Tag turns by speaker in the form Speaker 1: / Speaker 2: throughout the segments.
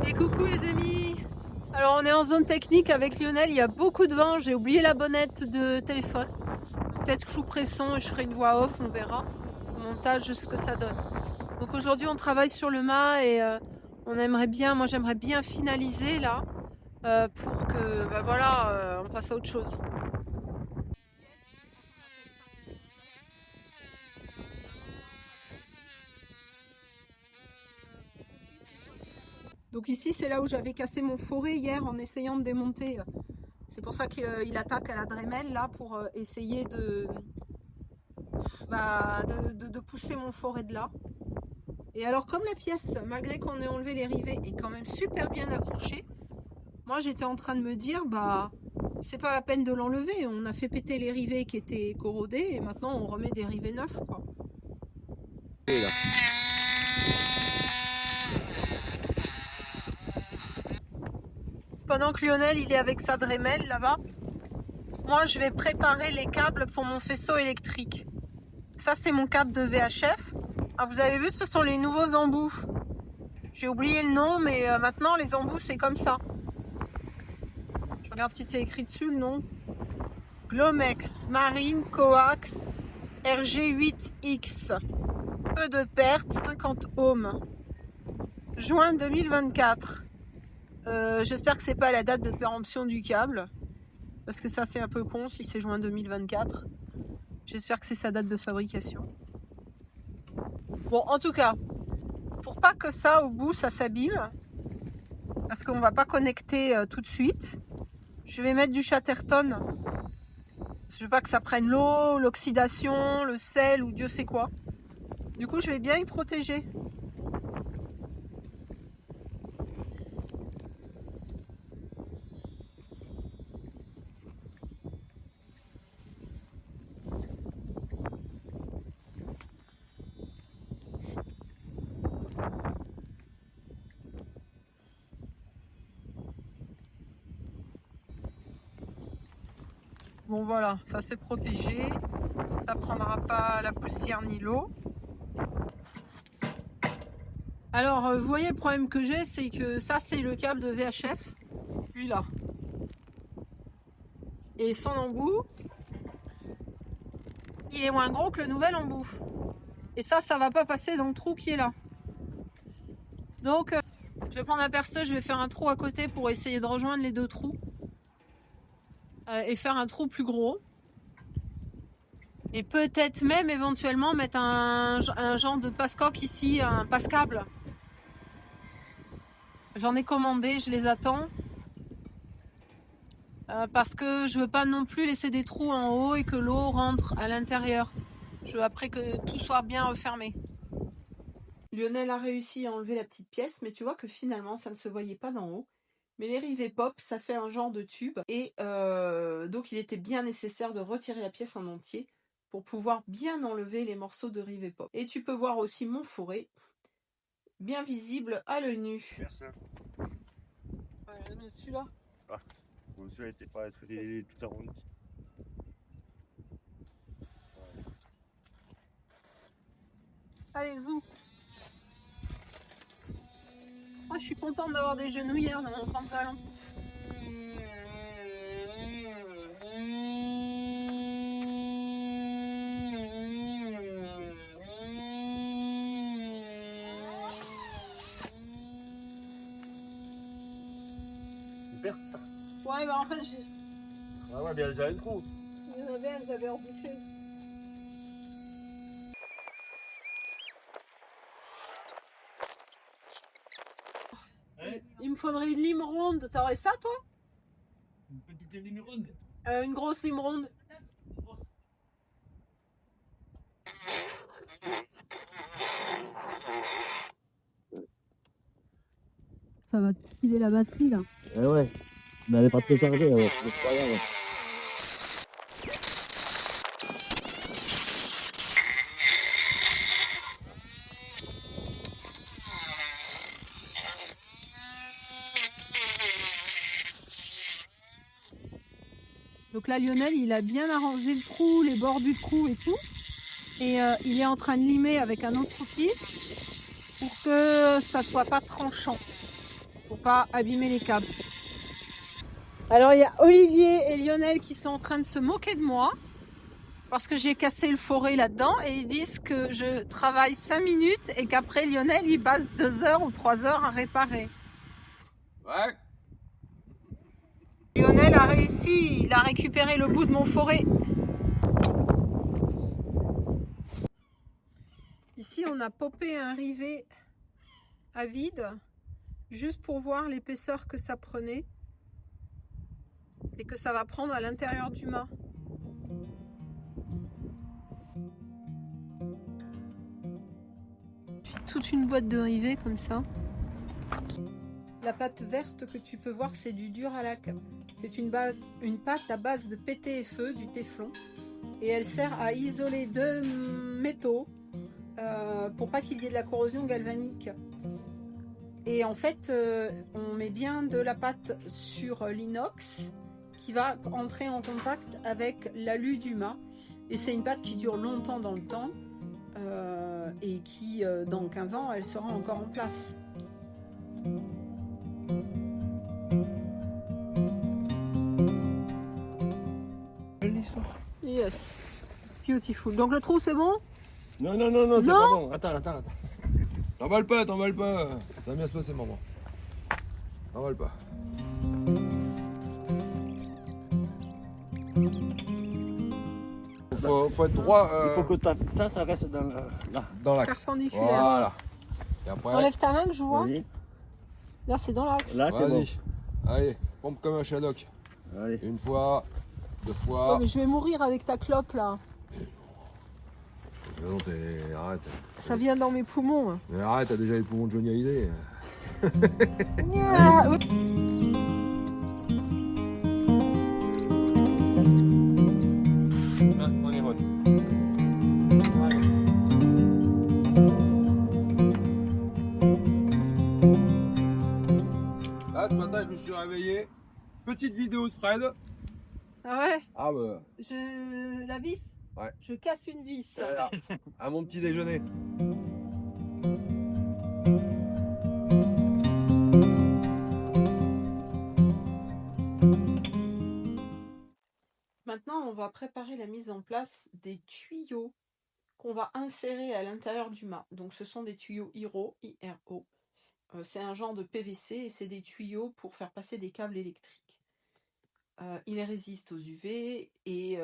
Speaker 1: Et coucou les amis. Alors on est en zone technique avec Lionel, il y a beaucoup de vent, j'ai oublié la bonnette de téléphone. Peut-être que je couperai le son et je ferai une voix off, on verra au montage ce que ça donne. Donc aujourd'hui on travaille sur le mât et moi j'aimerais bien finaliser là pour que on passe à autre chose. Donc ici c'est là où j'avais cassé mon forêt hier en essayant de démonter. C'est pour ça qu'il attaque à la Dremel là pour essayer de pousser mon forêt de là. Et alors comme la pièce, malgré qu'on ait enlevé les rivets, est quand même super bien accrochée, moi j'étais en train de me dire c'est pas la peine de l'enlever, on a fait péter les rivets qui étaient corrodés et maintenant on remet des rivets neufs quoi. Pendant que Lionel il est avec sa Dremel là-bas, moi je vais préparer les câbles pour mon faisceau électrique. Ça c'est mon câble de VHF. Ah, vous avez vu, ce sont les nouveaux embouts. J'ai oublié le nom, mais maintenant les embouts c'est comme ça. Je regarde si c'est écrit dessus le nom. Glomex Marine Coax RG8X. Peu de perte, 50 ohms. Juin 2024. J'espère que c'est pas la date de péremption du câble. Parce que ça c'est un peu con si c'est juin 2024. J'espère que c'est sa date de fabrication. Bon, en tout cas, pour pas que ça au bout ça s'abîme, parce qu'on va pas connecter tout de suite, je vais mettre du Chatterton. Je veux pas que ça prenne l'eau, l'oxydation, le sel ou Dieu sait quoi. Du coup, je vais bien y protéger. Bon voilà, ça c'est protégé, ça prendra pas la poussière ni l'eau. Alors vous voyez le problème que j'ai, c'est que ça c'est le câble de VHF, lui là. Et son embout, il est moins gros que le nouvel embout. Et ça va pas passer dans le trou qui est là. Donc je vais prendre un perceuse, je vais faire un trou à côté pour essayer de rejoindre les deux trous. Et faire un trou plus gros. Et peut-être même éventuellement mettre un genre de passe-coque ici, un passe-câble. J'en ai commandé, je les attends. Parce que je veux pas non plus laisser des trous en haut et que l'eau rentre à l'intérieur. Je veux après que tout soit bien refermé. Lionel a réussi à enlever la petite pièce, mais tu vois que finalement ça ne se voyait pas d'en haut. Mais les rivets pop, ça fait un genre de tube. Et donc il était bien nécessaire de retirer la pièce en entier pour pouvoir bien enlever les morceaux de rivets pop. Et tu peux voir aussi mon forêt, bien visible à l'œil nu.
Speaker 2: Merci.
Speaker 1: Ouais, mais celui-là.
Speaker 2: Ah, bon, celui-là n'était pas tout arrondi.
Speaker 1: Allez, zou. Ah, je suis contente d'avoir des genouillères dans mon centre-ballon.
Speaker 2: Super ça.
Speaker 1: Ouais, bah en fait, j'ai.
Speaker 2: Ah ouais, bien, j'avais le trou.
Speaker 1: Il y en avait un que j'avais rebouché. Il me faudrait une lime ronde. T'aurais ça, toi?
Speaker 2: Une petite ligne ronde.
Speaker 1: Une grosse lime ronde. Ça va te filer la batterie, là.
Speaker 2: Ouais. Mais elle est pas très chargée, alors. C'est pas grave.
Speaker 1: Donc là, Lionel, il a bien arrangé le trou, les bords du trou et tout. Et il est en train de limer avec un autre outil pour que ça soit pas tranchant. pour pas abîmer les câbles. Alors il y a Olivier et Lionel qui sont en train de se moquer de moi parce que j'ai cassé le forêt là-dedans et ils disent que je travaille 5 minutes et qu'après Lionel il passe 2 heures ou 3 heures à réparer.
Speaker 2: Ouais.
Speaker 1: Lionel a réussi, il a récupéré le bout de mon forêt. Ici on a popé un rivet à vide juste pour voir l'épaisseur que ça prenait et que ça va prendre à l'intérieur du mât. Toute une boîte de rivets comme ça. La pâte verte que tu peux voir, c'est du Duralac. C'est une pâte à base de PTFE, du téflon, et elle sert à isoler deux métaux pour pas qu'il y ait de la corrosion galvanique. Et en fait, on met bien de la pâte sur l'inox qui va entrer en contact avec l'alu du mât. Et c'est une pâte qui dure longtemps dans le temps et qui, dans 15 ans, elle sera encore en place. Yes, it's beautiful. Donc le trou, c'est bon?
Speaker 2: Non, non, non, non, c'est pas bon. Attends.
Speaker 3: T'emballes pas. Ça va bien se passer, maman. T'emballes pas. Faut être droit.
Speaker 2: Il faut que ça reste dans là.
Speaker 3: Dans l'axe.
Speaker 1: Perpendiculaire.
Speaker 3: Voilà. Et après.
Speaker 1: Enlève ta main que je vois.
Speaker 2: Vas-y.
Speaker 1: Là, c'est dans l'axe.
Speaker 2: Là, t'es bon.
Speaker 3: Vas-y. Allez, pompe comme un Shadok.
Speaker 2: Allez.
Speaker 3: Une fois, 2 fois.
Speaker 1: Oh, mais je vais mourir avec ta clope là.
Speaker 3: Non, arrête.
Speaker 1: Ça vient dans mes poumons.
Speaker 3: Mais arrête, t'as déjà les poumons de Johnny Hallyday.
Speaker 1: Nya.
Speaker 2: On est bon.
Speaker 3: Là, ce matin, je me suis réveillé. Petite vidéo de Fred.
Speaker 1: Ah ouais,
Speaker 3: Ah bah,
Speaker 1: la vis.
Speaker 3: Ouais.
Speaker 1: Je casse une vis.
Speaker 3: voilà. À mon petit déjeuner.
Speaker 1: Maintenant, on va préparer la mise en place des tuyaux qu'on va insérer à l'intérieur du mât. Donc, ce sont des tuyaux IRO. C'est un genre de PVC et c'est des tuyaux pour faire passer des câbles électriques. Ils résistent aux UV et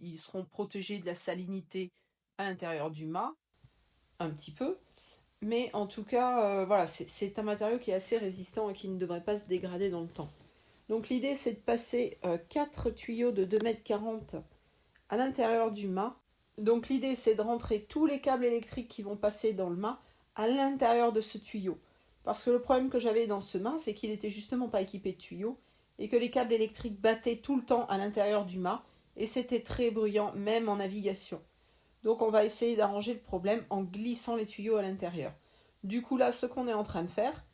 Speaker 1: ils seront protégés de la salinité à l'intérieur du mât, un petit peu. Mais en tout cas, voilà, c'est un matériau qui est assez résistant et qui ne devrait pas se dégrader dans le temps. Donc l'idée, c'est de passer 4 tuyaux de 2,40 m à l'intérieur du mât. Donc l'idée, c'est de rentrer tous les câbles électriques qui vont passer dans le mât à l'intérieur de ce tuyau. Parce que le problème que j'avais dans ce mât, c'est qu'il n'était justement pas équipé de tuyaux et que les câbles électriques battaient tout le temps à l'intérieur du mât et c'était très bruyant, même en navigation. Donc on va essayer d'arranger le problème en glissant les tuyaux à l'intérieur. Du coup là, ce qu'on est en train de faire,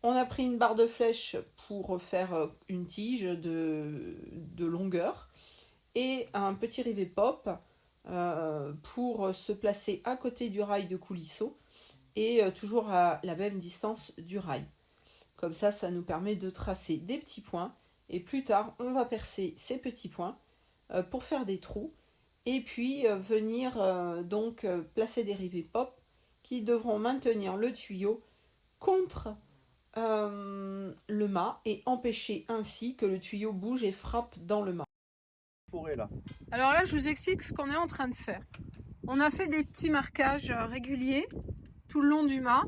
Speaker 1: on a pris une barre de flèche pour faire une tige de longueur et un petit rivet pop pour se placer à côté du rail de coulisseau et toujours à la même distance du rail. Comme ça, ça nous permet de tracer des petits points et plus tard, on va percer ces petits points pour faire des trous et puis venir donc placer des rivets pop qui devront maintenir le tuyau contre le mât et empêcher ainsi que le tuyau bouge et frappe dans le mât.
Speaker 2: Là.
Speaker 1: Alors là, je vous explique ce qu'on est en train de faire. On a fait des petits marquages réguliers tout le long du mât,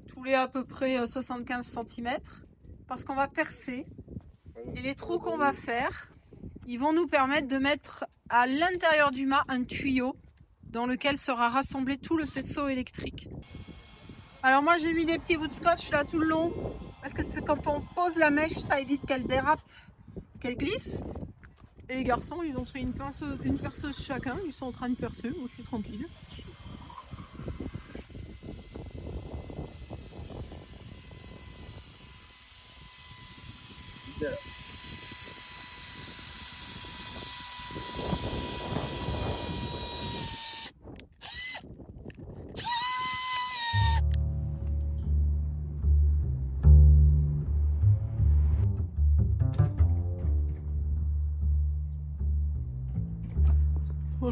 Speaker 1: tous les à peu près 75 cm, parce qu'on va percer. Et les trous qu'on va faire, ils vont nous permettre de mettre à l'intérieur du mât un tuyau dans lequel sera rassemblé tout le faisceau électrique. Alors moi j'ai mis des petits bouts de scotch là tout le long, parce que quand on pose la mèche, ça évite qu'elle dérape, qu'elle glisse. Et les garçons, ils ont pris une perceuse chacun, ils sont en train de percer, moi je suis tranquille.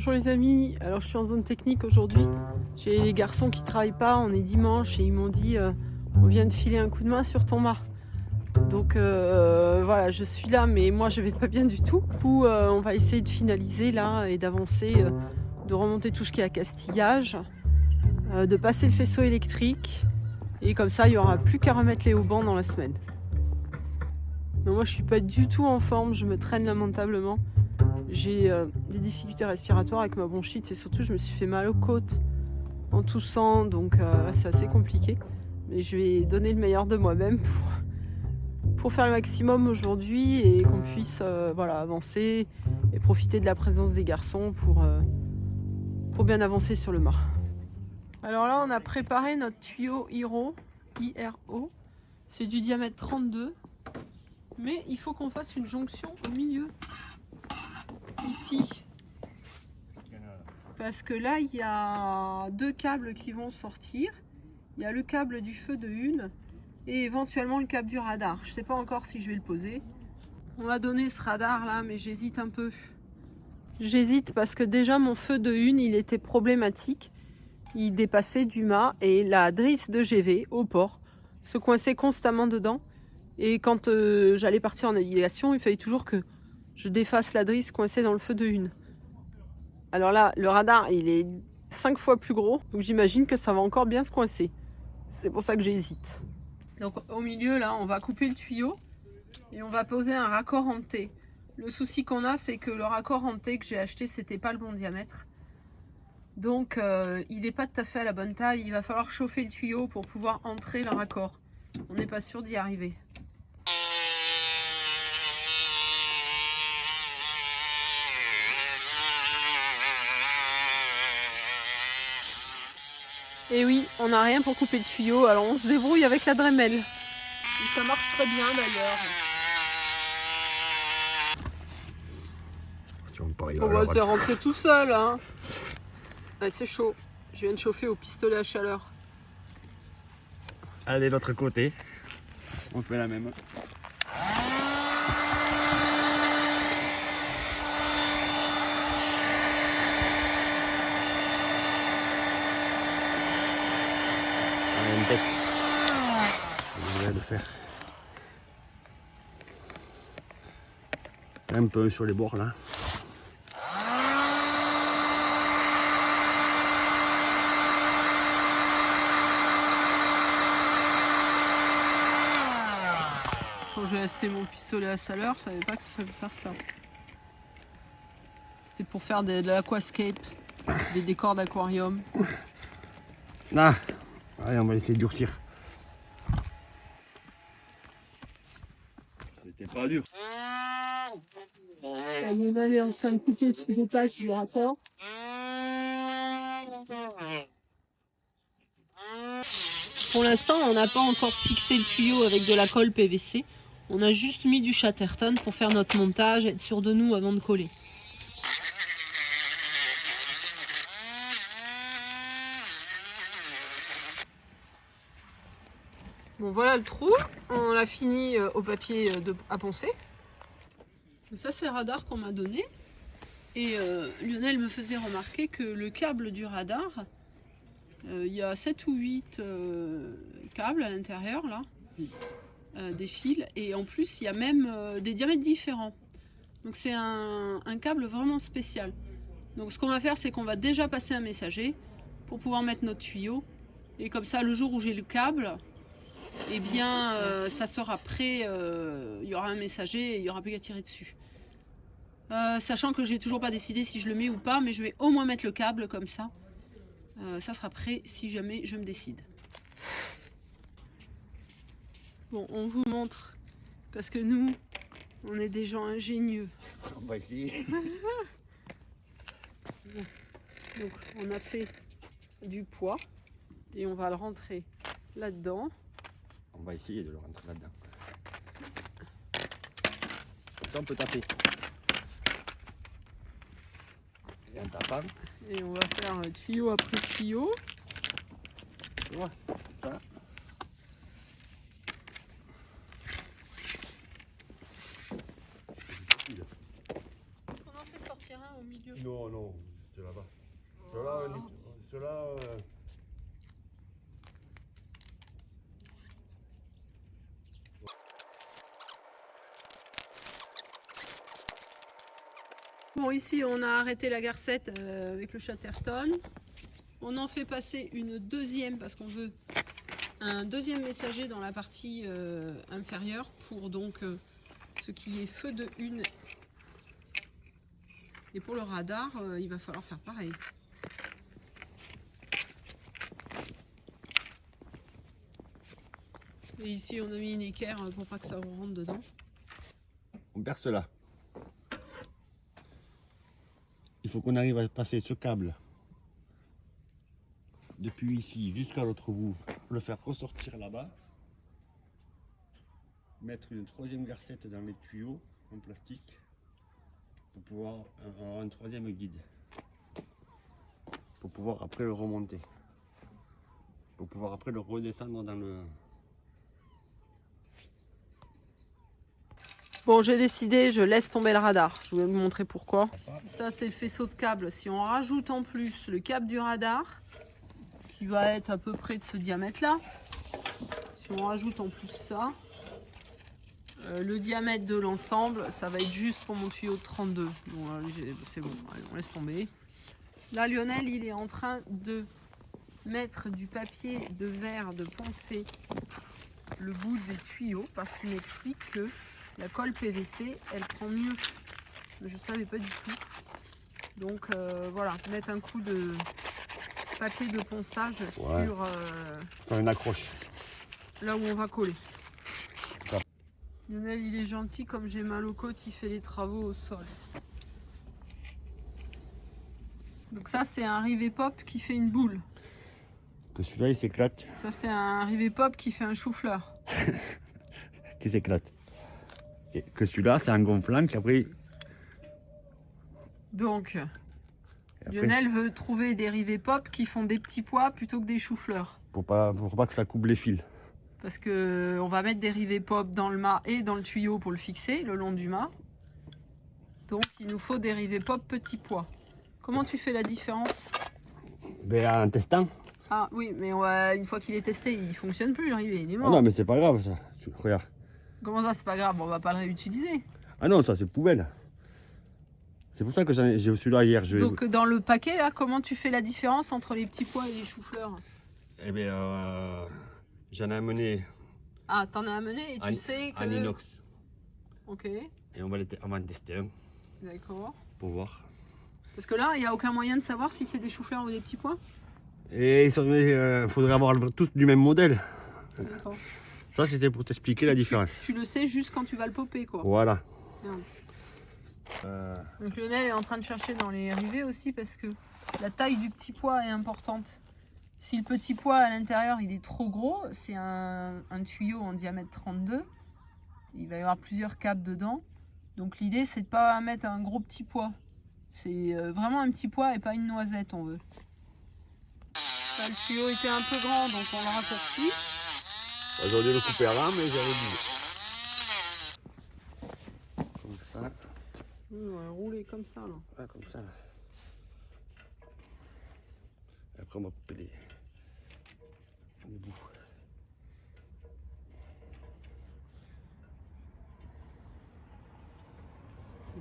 Speaker 1: Bonjour les amis, alors je suis en zone technique aujourd'hui. J'ai les garçons qui travaillent pas, on est dimanche et ils m'ont dit on vient de filer un coup de main sur ton mât. Donc voilà, je suis là mais moi je vais pas bien du tout. Du coup on va essayer de finaliser là et d'avancer, de remonter tout ce qui est accastillage, de passer le faisceau électrique et comme ça il n'y aura plus qu'à remettre les haubans dans la semaine. Mais moi je suis pas du tout en forme, je me traîne lamentablement. J'ai des difficultés respiratoires avec ma bronchite et surtout je me suis fait mal aux côtes en toussant, donc c'est assez compliqué. Mais je vais donner le meilleur de moi-même pour faire le maximum aujourd'hui et qu'on puisse voilà, avancer et profiter de la présence des garçons pour bien avancer sur le mât. Alors là on a préparé notre tuyau IRO, c'est du diamètre 32, mais il faut qu'on fasse une jonction au milieu. Ici, parce que là il y a deux câbles qui vont sortir. Il y a le câble du feu de hune et éventuellement le câble du radar. Je sais pas encore si je vais le poser. On m'a donné ce radar là, mais j'hésite un peu. J'hésite parce que déjà mon feu de hune il était problématique. Il dépassait du mât et la drisse de GV au port se coinçait constamment dedans. Et quand j'allais partir en navigation, il fallait toujours que je défasse la drisse coincée dans le feu de hune. Alors là, le radar, il est 5 fois plus gros, donc j'imagine que ça va encore bien se coincer. C'est pour ça que j'hésite. Donc au milieu, là, on va couper le tuyau et on va poser un raccord en T. Le souci qu'on a, c'est que le raccord en T que j'ai acheté, c'était pas le bon diamètre. Donc il n'est pas tout à fait à la bonne taille. Il va falloir chauffer le tuyau pour pouvoir entrer le raccord. On n'est pas sûr d'y arriver. Et oui, on n'a rien pour couper le tuyau, alors on se débrouille avec la Dremel. Et ça marche très bien d'ailleurs. On va se rentrer tout seul. Hein. Ouais, c'est chaud. Je viens de chauffer au pistolet à chaleur.
Speaker 2: Allez, de l'autre côté. On fait la même. Une tête. Je vais le faire. Un peu sur les bords là.
Speaker 1: Quand j'ai acheté mon pistolet à chaleur, je savais pas que ça savait faire ça. C'était pour faire de l'aquascape, des décors d'aquarium.
Speaker 2: Là. Allez, on va essayer de durcir. C'était pas dur.
Speaker 1: On va aller en train de couper ce détail du raccord. Pour l'instant, on n'a pas encore fixé le tuyau avec de la colle PVC. On a juste mis du Chatterton pour faire notre montage, être sûr de nous avant de coller. Bon, voilà le trou, on l'a fini au papier à poncer. Ça c'est le radar qu'on m'a donné. Et Lionel me faisait remarquer que le câble du radar, il y a 7 ou 8 câbles à l'intérieur là, des fils. Et en plus il y a même des diamètres différents. Donc c'est un câble vraiment spécial. Donc ce qu'on va faire, c'est qu'on va déjà passer un messager pour pouvoir mettre notre tuyau. Et comme ça, le jour où j'ai le câble, eh bien, ça sera prêt, il y aura un messager et il n'y aura plus qu'à tirer dessus. Sachant que j'ai toujours pas décidé si je le mets ou pas, mais je vais au moins mettre le câble comme ça. Ça sera prêt si jamais je me décide. Bon, on vous montre, parce que nous, on est des gens ingénieux.
Speaker 2: On va essayer.
Speaker 1: Donc, on a fait du poids et on va le rentrer là-dedans.
Speaker 2: On va essayer de le rentrer là-dedans. On peut taper. Et en tapant.
Speaker 1: Et on va faire tuyau après tuyau.
Speaker 2: Tu vois, ça. On
Speaker 1: en fait sortir un au milieu.
Speaker 3: Non, non. Tu
Speaker 2: ceux là-bas. Ceux-là,
Speaker 1: Bon, ici on a arrêté la garcette avec le Chatterton. On en fait passer une deuxième parce qu'on veut un deuxième messager dans la partie inférieure pour donc ce qui est feu de une. Et pour le radar, il va falloir faire pareil. Et ici on a mis une équerre pour pas que ça rentre dedans.
Speaker 2: on perce là. Il faut qu'on arrive à passer ce câble depuis ici jusqu'à l'autre bout, le faire ressortir là-bas, mettre une troisième garcette dans les tuyaux en plastique pour pouvoir avoir un troisième guide, pour pouvoir après le remonter, pour pouvoir après le redescendre dans le...
Speaker 1: Bon, j'ai décidé, je laisse tomber le radar. Je vais vous montrer pourquoi. Ça, c'est le faisceau de câble. Si on rajoute en plus le câble du radar, qui va être à peu près de ce diamètre-là, si on rajoute en plus ça, le diamètre de l'ensemble, ça va être juste pour mon tuyau de 32. Bon, c'est bon, allez, on laisse tomber. Là, Lionel, il est en train de mettre du papier de verre de poncer le bout des tuyaux parce qu'il m'explique que la colle PVC, elle prend mieux. Je ne savais pas du tout. Donc voilà, mettre un coup de papier de ponçage sur
Speaker 2: une accroche.
Speaker 1: Là où on va coller. Lionel, il est gentil, comme j'ai mal aux côtes, il fait les travaux au sol. Donc ça, c'est un rivet pop qui fait une boule.
Speaker 2: Que celui-là, il s'éclate.
Speaker 1: Ça, c'est un rivet pop qui fait un chou-fleur.
Speaker 2: Qui s'éclate. Et que celui-là, c'est un gonflant qui après...
Speaker 1: Donc,
Speaker 2: après,
Speaker 1: Lionel veut trouver des rivets pop qui font des petits pois plutôt que des choux-fleurs.
Speaker 2: pour pas que ça coupe les fils.
Speaker 1: Parce que on va mettre des rivets pop dans le mât et dans le tuyau pour le fixer le long du mât. Donc il nous faut des rivets pop petits pois. Comment tu fais la différence?
Speaker 2: Ben, en testant.
Speaker 1: Ah oui, mais une fois qu'il est testé, il fonctionne plus le rivet, il est
Speaker 2: Ah
Speaker 1: mort.
Speaker 2: non, mais c'est pas grave ça. Regarde.
Speaker 1: Comment ça, c'est pas grave, on va pas le réutiliser.
Speaker 2: Ah non, ça c'est poubelle. C'est pour ça que j'ai celui-là hier.
Speaker 1: Donc dans le paquet là, comment tu fais la différence entre les petits pois et les choux-fleurs?
Speaker 2: Eh bien, j'en ai amené.
Speaker 1: Ah, t'en as amené et tu sais que...
Speaker 2: En inox.
Speaker 1: Ok,
Speaker 2: Et on va en tester un
Speaker 1: d'accord.
Speaker 2: pour voir.
Speaker 1: Parce que là, il n'y a aucun moyen de savoir si c'est des choux-fleurs ou des petits pois?
Speaker 2: Et il faudrait avoir tous du même modèle.
Speaker 1: D'accord.
Speaker 2: Ça, c'était pour t'expliquer la différence.
Speaker 1: Tu le sais juste quand tu vas le popper, quoi.
Speaker 2: Voilà.
Speaker 1: Donc Lionel est en train de chercher dans les rivets aussi parce que la taille du petit pois est importante. Si le petit pois à l'intérieur il est trop gros, c'est un tuyau en diamètre 32. Il va y avoir plusieurs câbles dedans. Donc l'idée c'est de pas mettre un gros petit pois. C'est vraiment un petit pois et pas une noisette on veut. Là, le tuyau était un peu grand donc on le raccourcit.
Speaker 2: J'aurais dû le couper là, mais j'aurais dû. Comme ça.
Speaker 1: On va rouler comme ça là.
Speaker 2: Ah, comme ça. Et après, on va couper les bouts.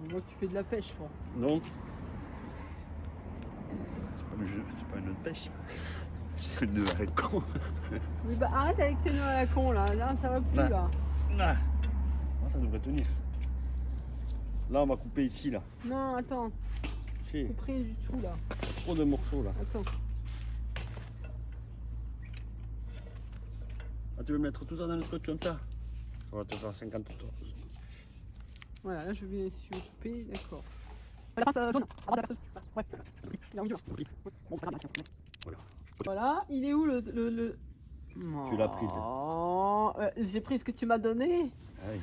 Speaker 1: On voit que tu fais de la pêche toi.
Speaker 2: Non. C'est pas une autre pêche. C'est une nœud à la con.
Speaker 1: Oui, bah arrête avec tes nœuds à la con là, ça va plus là.
Speaker 2: Là. Ça devrait tenir. Là, on va couper ici, là.
Speaker 1: Non, attends,
Speaker 2: C'est
Speaker 1: c'est pris du tout là.
Speaker 2: trop de morceaux, là.
Speaker 1: Attends.
Speaker 2: Ah, tu veux mettre tout ça dans le truc comme ça? Ça va te faire 50 tours.
Speaker 1: Voilà, là je vais si tu veux couper, d'accord. La pince jaune, à droite de la perceuse. Ouais. Il est en dur. Bon, c'est pas grave,
Speaker 2: Voilà.
Speaker 1: voilà, il est où le...
Speaker 2: Tu l'as pris.
Speaker 1: Oh, j'ai pris ce que tu m'as donné.
Speaker 2: Allez.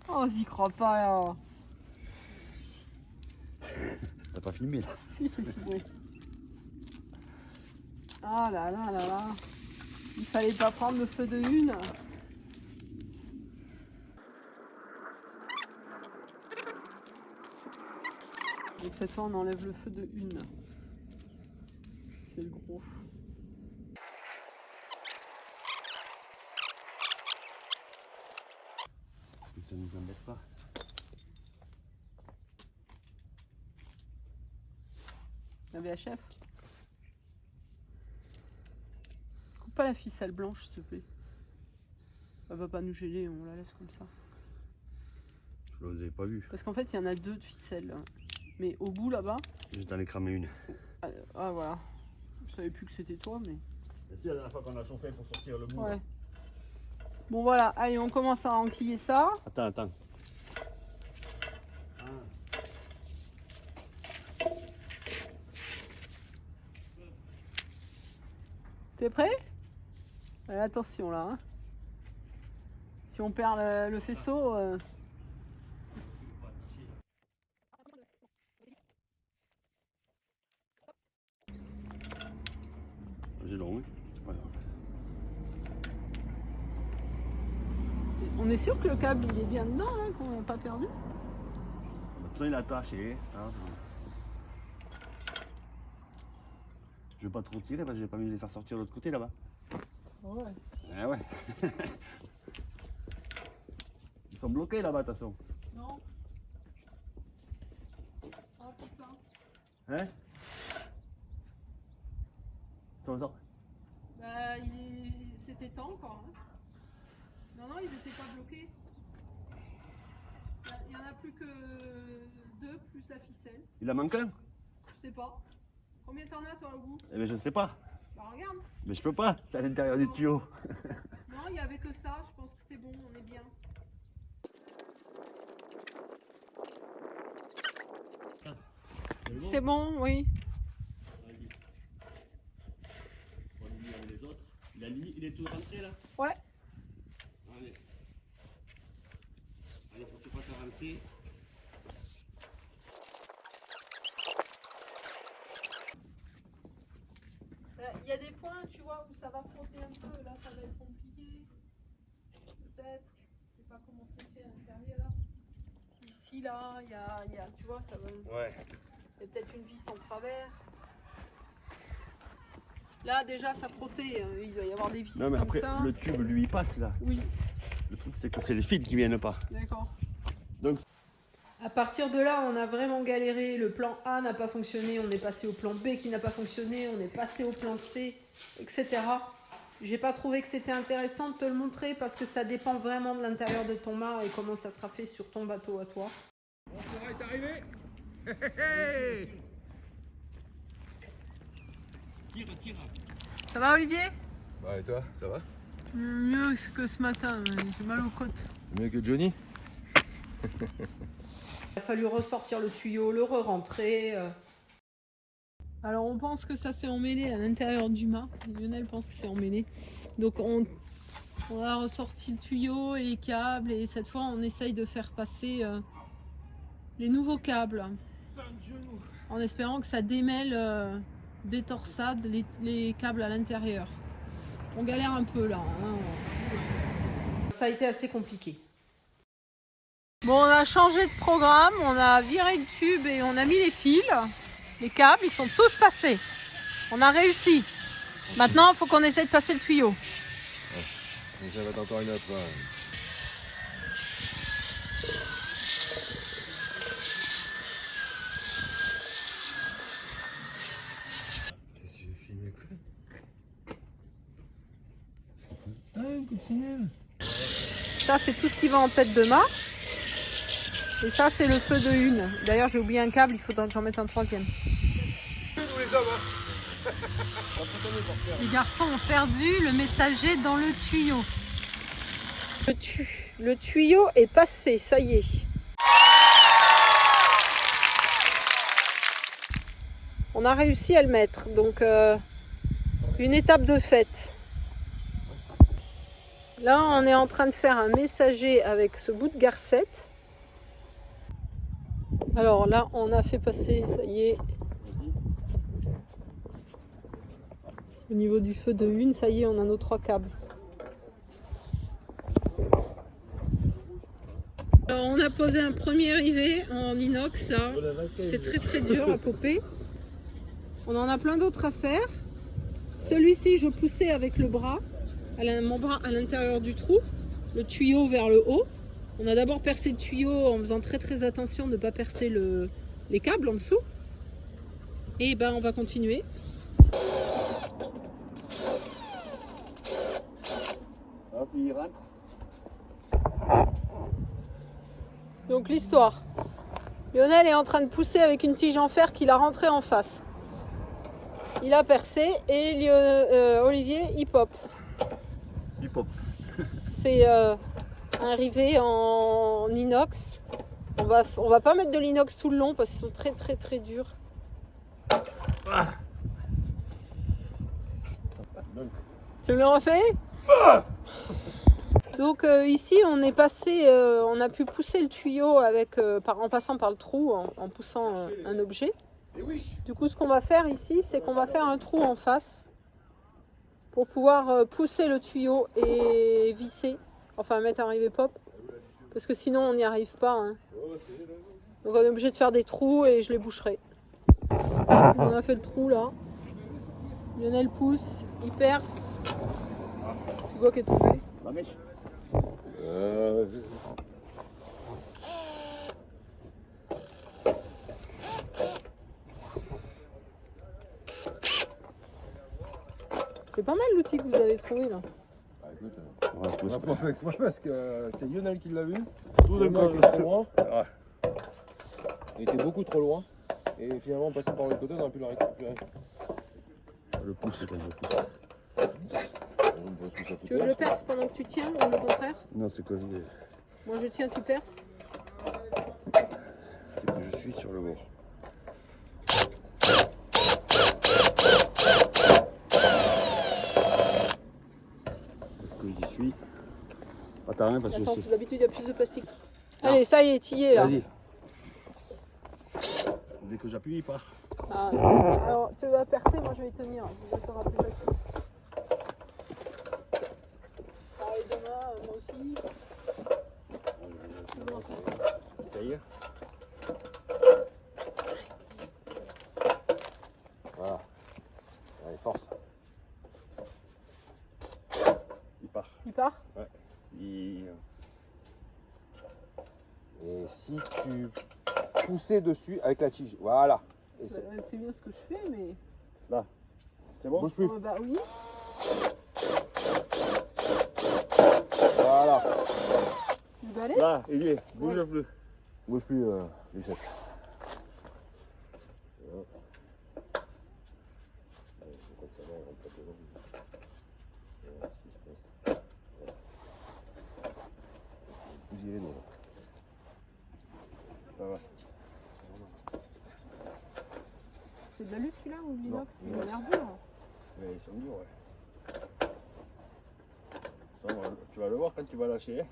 Speaker 1: Oh, j'y crois pas là.
Speaker 2: T'as pas filmé, là?
Speaker 1: Si, c'est filmé. Ah là là là là. Il fallait pas prendre le feu de une. Donc cette fois on enlève le feu de une. c'est le gros.
Speaker 2: Ça nous embête pas.
Speaker 1: La VHF. Coupe pas la ficelle blanche, s'il te plaît. Elle va pas nous gêner, on la laisse comme ça.
Speaker 2: Je ne l'avais pas vu.
Speaker 1: Parce qu'en fait, il y en a 2 de ficelles. Mais au bout, là-bas...
Speaker 2: J'étais allé cramer une.
Speaker 1: Ah, voilà. Je savais plus que c'était toi, mais...
Speaker 2: C'est la dernière fois qu'on a chauffé pour sortir le bout.
Speaker 1: Ouais.
Speaker 2: Là.
Speaker 1: Bon, voilà. Allez, on commence à enquiller ça.
Speaker 2: Attends.
Speaker 1: T'es prêt? Allez, attention, là. Hein. Si on perd le faisceau...
Speaker 2: J'ai long, c'est pas grave.
Speaker 1: On est sûr que le câble, il est bien dedans, là, qu'on n'a pas perdu?
Speaker 2: Maintenant il est attaché. Hein. Je vais pas trop tirer parce que j'ai pas envie de les faire sortir de l'autre côté là-bas.
Speaker 1: Ouais.
Speaker 2: Ah ouais. Ils sont bloqués là-bas de toute façon.
Speaker 1: Non. Ah putain.
Speaker 2: Hein? Sort.
Speaker 1: Bah, c'était temps encore. Hein. Non, ils étaient pas bloqués. Il y en a plus que 2 plus la ficelle.
Speaker 2: Il en manque un?
Speaker 1: Je sais pas. Combien t'en as toi au bout?
Speaker 2: Eh ben je sais pas.
Speaker 1: Bah regarde.
Speaker 2: Mais je peux pas, c'est à l'intérieur du tuyau.
Speaker 1: Non, il y avait que ça, je pense que c'est bon, on est bien. C'est bon, oui.
Speaker 2: Les autres. Il est tout rentré là?
Speaker 1: Ouais.
Speaker 2: Allez. Allez, faut que tu fasses rentrer.
Speaker 1: Il y a des points, tu vois, où ça va frotter un peu. Là, ça va être compliqué. Peut-être. Je sais pas comment c'est fait à l'intérieur. Ici, là, il y a, tu vois, ça va...
Speaker 2: Ouais.
Speaker 1: Il y a peut-être une vis en travers. Là, déjà, ça frottait. Il doit y avoir des vis
Speaker 2: Non mais
Speaker 1: comme
Speaker 2: après,
Speaker 1: ça.
Speaker 2: le tube lui il passe là.
Speaker 1: Oui,
Speaker 2: Le truc c'est que c'est les fils qui viennent pas.
Speaker 1: d'accord.
Speaker 2: Donc
Speaker 1: À partir de là, on a vraiment galéré. Le plan A n'a pas fonctionné. On est passé au plan B qui n'a pas fonctionné. On est passé au plan C, etc. J'ai pas trouvé que c'était intéressant de te le montrer parce que ça dépend vraiment de l'intérieur de ton mât et comment ça sera fait sur ton bateau à toi.
Speaker 3: On est arrivé. Hey.
Speaker 2: tire.
Speaker 1: Ça va, Olivier?
Speaker 3: Bah et toi, ça va?
Speaker 1: Mieux que ce matin. J'ai mal aux côtes.
Speaker 3: Mieux que Johnny?
Speaker 1: Il a fallu ressortir le tuyau, le re-rentrer. Alors on pense que ça s'est emmêlé à l'intérieur du mât. Lionel pense que c'est emmêlé. Donc on a ressorti le tuyau et les câbles et cette fois on essaye de faire passer les nouveaux câbles. En espérant que ça démêle des torsades, les câbles à l'intérieur. On galère un peu là. Hein. Ça a été assez compliqué. Bon, on a changé de programme, on a viré le tube et on a mis les fils. Les câbles, ils sont tous passés. On a réussi. Maintenant, il faut qu'on essaye de passer le tuyau.
Speaker 3: Ouais. Et ça va être encore une autre. Ouais. Qu'est-ce que j'ai filmé quoi? Ah, une coccinelle.
Speaker 1: Ça, c'est tout ce qui va en tête de mât. Et ça, c'est le feu de une. D'ailleurs, j'ai oublié un câble, il faudra que j'en mette un troisième. Les garçons ont perdu le messager dans le tuyau. Le tuyau est passé, ça y est. On a réussi à le mettre, donc une étape de fête. Là, on est en train de faire un messager avec ce bout de garcette. Alors là, on a fait passer, ça y est. Au niveau du feu de une, ça y est, on a nos 3 câbles. Alors, on a posé un premier rivet en inox là. C'est très dur à popper. On en a plein d'autres à faire. Celui-ci, je poussais avec le bras, mon bras à l'intérieur du trou, le tuyau vers le haut. On a d'abord percé le tuyau en faisant très attention de ne pas percer les câbles en dessous. Et ben on va continuer.
Speaker 2: Il rentre.
Speaker 1: Donc l'histoire. Lionel est en train de pousser avec une tige en fer qu'il a rentrée en face. Il a percé et Olivier il pop.
Speaker 2: Il pop.
Speaker 1: C'est un rivet en inox. On va pas mettre de l'inox tout le long parce qu'ils sont très durs.
Speaker 2: Ah.
Speaker 1: Tu l'as refait? Donc ici on est passé, on a pu pousser le tuyau en passant par le trou, en poussant un objet. Du coup ce qu'on va faire ici, c'est qu'on va faire un trou en face pour pouvoir pousser le tuyau et visser, enfin mettre un rivet pop, parce que sinon on n'y arrive pas. Hein. Donc on est obligé de faire des trous et je les boucherai. On a fait le trou là. Lionel pousse, il perce. C'est quoi qui est tombé?
Speaker 2: La mèche.
Speaker 1: C'est pas mal l'outil que vous avez trouvé là.
Speaker 3: Bah écoute, on n'a pas fait exprès parce que c'est Lionel qui l'a vu.
Speaker 2: Tout
Speaker 3: Le
Speaker 2: d'un
Speaker 3: mec
Speaker 2: coup,
Speaker 3: était loin.
Speaker 2: Ouais.
Speaker 3: Il était beaucoup trop loin. Et finalement, on passait par l'autre côté, on aurait pu le récupérer.
Speaker 2: Le pouce, c'est comme je pousse.
Speaker 1: Tu veux que je perce pendant que tu tiens ou le contraire?
Speaker 2: Non, c'est que
Speaker 1: Moi je tiens, tu perces.
Speaker 2: je suis sur le bord. Parce que j'y suis. Attends, hein, parce
Speaker 1: Attends,
Speaker 2: que c'est...
Speaker 1: d'habitude il y a plus de plastique. Allez, ça y est, t'y es là.
Speaker 2: Vas-y. Dès que j'appuie, il part.
Speaker 1: Ah, alors tu vas percer, moi je vais y tenir. Là ça sera plus facile. Pareil demain, moi aussi.
Speaker 2: Ça y est.
Speaker 3: Voilà. Allez, force.
Speaker 2: Il part.
Speaker 1: Il part?
Speaker 2: Ouais.
Speaker 3: Et si tu poussais dessus avec la tige, voilà. Et
Speaker 1: Bah, c'est bien ce que je fais, mais.
Speaker 2: Là. C'est bon?
Speaker 3: bouge plus.
Speaker 1: Bah oui.
Speaker 3: Voilà.
Speaker 1: Du balai?
Speaker 2: Là, il y est. Bouge
Speaker 1: Ouais.
Speaker 2: plus.
Speaker 3: Bouge plus, Lucette. Bousiller les doigts.
Speaker 2: Ça va.
Speaker 1: C'est de l'alu celui-là ou de l'inox?
Speaker 3: Non,
Speaker 1: Il a l'air dur.
Speaker 2: Mais ils sont durs, ouais. Ça, tu vas le voir quand tu vas lâcher.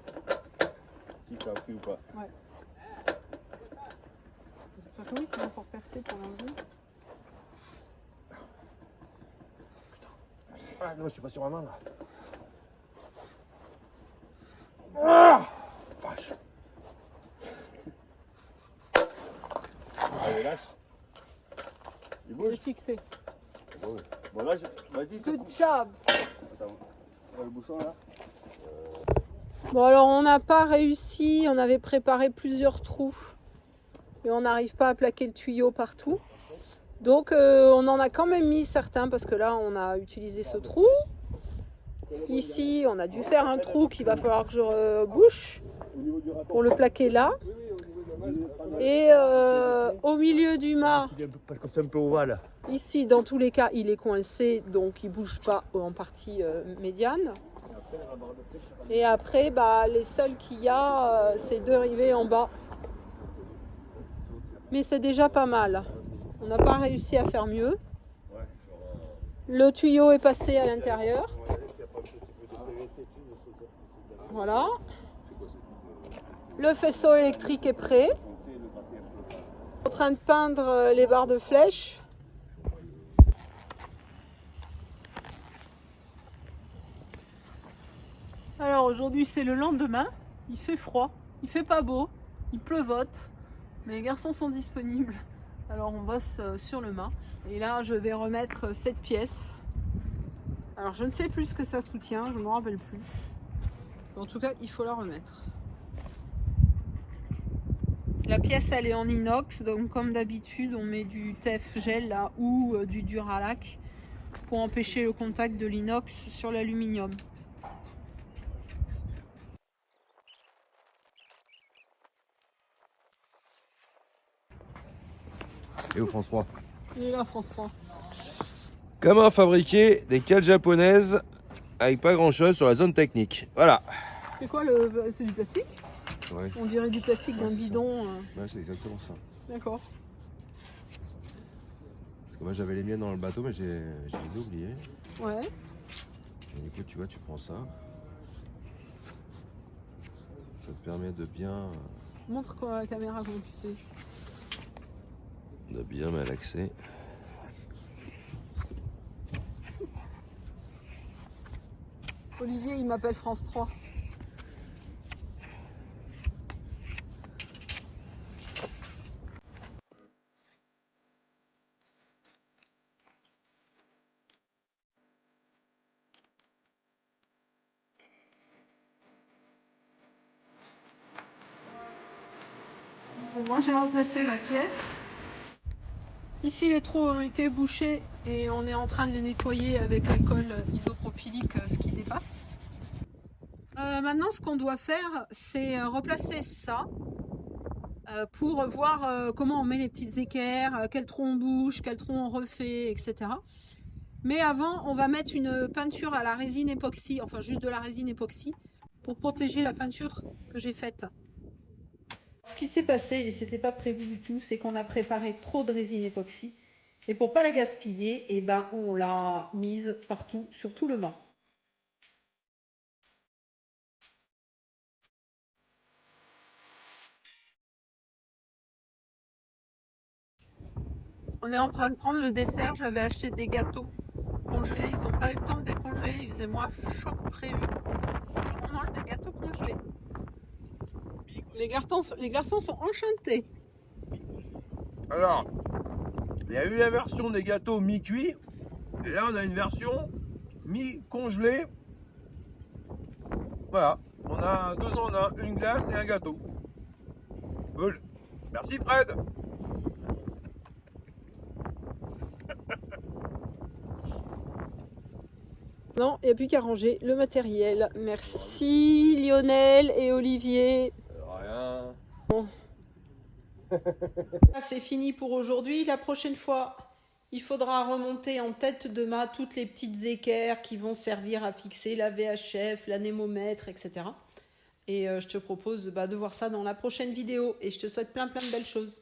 Speaker 2: Si ça a pris ou pas.
Speaker 1: Ouais. J'espère que oui, sinon faut repercer pour l'enlever.
Speaker 3: Ah non, je suis pas sur la main là. Vache.
Speaker 2: Allez, lâche. Il
Speaker 1: Il
Speaker 2: bouge.
Speaker 1: est fixé.
Speaker 2: Bon, là, vas-y.
Speaker 1: Good job!
Speaker 2: Attends, le bouchon là.
Speaker 1: Bon alors on n'a pas réussi, on avait préparé plusieurs trous et on n'arrive pas à plaquer le tuyau partout. Donc on en a quand même mis certains parce que là on a utilisé ce trou. Ici on a dû faire un trou qu'il va falloir que je bouche pour le plaquer là. Et au milieu du mât,
Speaker 2: Parce que c'est un peu ovale.
Speaker 1: ici dans tous les cas il est coincé donc il ne bouge pas en partie médiane. Et après, bah, les seuls qu'il y a, c'est deux rivets en bas. Mais c'est déjà pas mal. On n'a pas réussi à faire mieux. Le tuyau est passé à l'intérieur. Voilà. Le faisceau électrique est prêt. En train de peindre les barres de flèche. Alors aujourd'hui c'est le lendemain, il fait froid, il fait pas beau, il pleuvote, mais les garçons sont disponibles. Alors on bosse sur le mât. Et là je vais remettre cette pièce Alors je ne sais plus ce que ça soutient, je ne me rappelle plus. En tout cas, il faut la remettre. La pièce elle est en inox, donc comme d'habitude on met du TF gel là ou du Duralac pour empêcher le contact de l'inox sur l'aluminium.
Speaker 3: Et au France 3.
Speaker 1: Et là France 3.
Speaker 3: Comment fabriquer des cales japonaises avec pas grand chose sur la zone technique. Voilà.
Speaker 1: C'est quoi c'est du plastique?
Speaker 3: Ouais.
Speaker 1: On dirait du plastique d'un
Speaker 3: c'est
Speaker 1: bidon.
Speaker 3: Ouais, c'est exactement ça.
Speaker 1: D'accord.
Speaker 3: Parce que moi j'avais les miennes dans le bateau, mais j'ai oublié.
Speaker 1: Ouais.
Speaker 3: Et du coup, tu vois, tu prends ça. Ça te permet de bien.
Speaker 1: Montre quoi à la caméra comment tu fais.
Speaker 3: De bien malaxer.
Speaker 1: Olivier, il m'appelle France 3. Moi, j'ai remplacé la pièce. Ici, les trous ont été bouchés et on est en train de les nettoyer avec la colle isopropylique, ce qui dépasse. Maintenant, ce qu'on doit faire, c'est replacer ça pour voir comment on met les petites équerres, quel trou on bouche, quel trou on refait, etc. Mais avant, on va mettre une peinture à la résine époxy, enfin juste de la résine époxy, pour protéger la peinture que j'ai faite. Ce qui s'est passé, et c'était pas prévu du tout, c'est qu'on a préparé trop de résine époxy. Et pour pas la gaspiller, eh ben, on l'a mise partout, sur tout le mât. On est en train de prendre le dessert. J'avais acheté des gâteaux congelés. Ils n'ont pas eu le temps de décongeler. Il faisait moins chaud que prévu. Alors on mange des gâteaux congelés. Les garçons sont enchantés.
Speaker 3: Alors, il y a eu la version des gâteaux mi-cuits. Et là, on a une version mi-congelée. Voilà. On a 2 en 1, une glace et un gâteau. Cool. Merci Fred.
Speaker 1: Non, il n'y a plus qu'à ranger le matériel. Merci Lionel et Olivier.
Speaker 3: Rien.
Speaker 1: C'est fini pour aujourd'hui. La prochaine fois, il faudra remonter en tête de mât toutes les petites équerres qui vont servir à fixer la VHF, l'anémomètre, etc. Et je te propose de voir ça dans la prochaine vidéo. Et je te souhaite plein de belles choses.